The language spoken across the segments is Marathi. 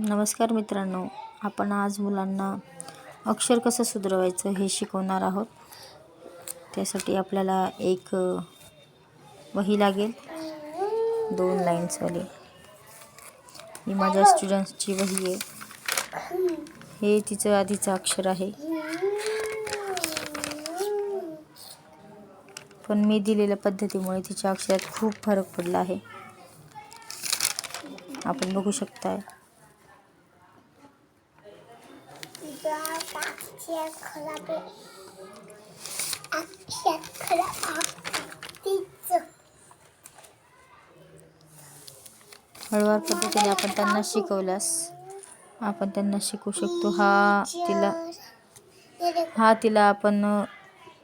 नमस्कार मित्रांनो, आपण आज मुलांना अक्षर कसं सुधारायचं हे शिकवणार आहोत. त्यासाठी आपल्याला एक वही लागेल, 2 लाईन्सवाली. ही माझ्या स्टुडंट्सची वही आहे. हे तिचं आधीचं अक्षर आहे, पण मी दिलेल्या पद्धतीमुळे तिच्या अक्षरात खूप फरक पडला आहे. आपण बघू शकता. हळूवार पद्धतीने आपण त्यांना शिकवल्यास आपण त्यांना शिकवू शकतो.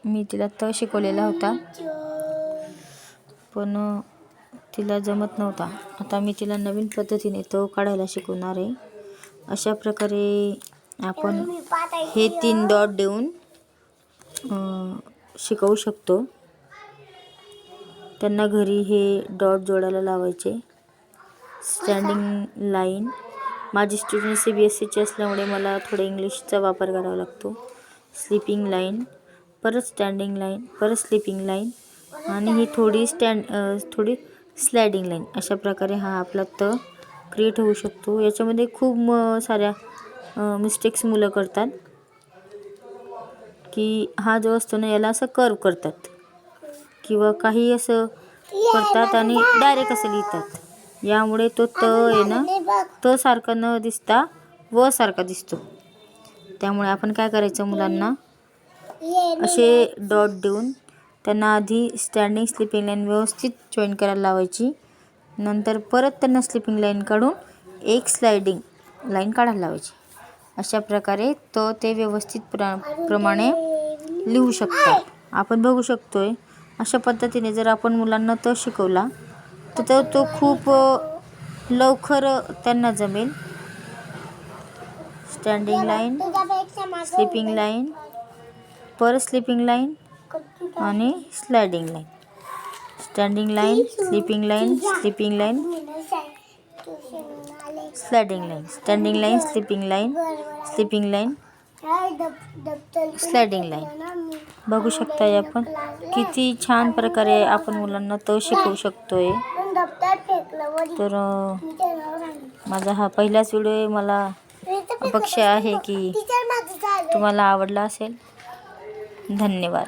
मी तिला त शिकवलेला होता, पण तिला जमत नव्हता. आता मी तिला नवीन पद्धतीने तो काढायला शिकवणार आहे. अशा प्रकारे आपण हे 3 डॉट देऊन शिकवू शकतो. त्यांना घरी हे डॉट जोडायला लावायचे. स्टँडिंग लाईन, माझी स्टुडंट CBSEचे असल्यामुळे मला थोडं इंग्लिशचा वापर करावा लागतो. स्लीपिंग लाईन, परत स्टँडिंग लाईन, परत स्लीपिंग लाईन आणि ही थोडी स्लायडिंग लाईन. अशा प्रकारे हा आपला त क्रिएट होऊ शकतो. याच्यामध्ये खूप साऱ्या मिस्टेक्स मुलं करतात, की हा जो असतो ना याला असं कर्व करतात किंवा काही असं करतात आणि डायरेक्ट असं लिहितात. यामुळे तो त आहे ना, त सारखा न दिसता व सारखा दिसतो. त्यामुळे आपण काय करायचं, मुलांना असे डॉट देऊन त्यांना आधी स्टँडिंग स्लीपिंग लाईन व्यवस्थित जॉईन करायला लावायची. नंतर परत त्यांना स्लीपिंग लाईन काढून एक स्लायडिंग लाईन काढायला लावायची. अशा प्रकारे तो ते व्यवस्थित प्रमाणे लिहू शकतात. आपण बघू शकतोय. अशा पद्धतीने जर आपण मुलांना त शिकवला तर तो खूप लवकर त्यांना जमेल. स्टँडिंग लाईन, स्लीपिंग लाईन, परत स्लीपिंग लाईन आणि sliding line. Standing line, sleeping line, sleeping line, sliding line, standing line, sleeping line, sleeping line, sliding line. बघू शकताय आपण किती छान प्रकारे आपण मुलांना तो शिकवू शकतोय. तर माझा हा पहिलाच व्हिडिओ आहे. मला अपेक्षा आहे की तुम्हाला आवडला असेल. धन्यवाद.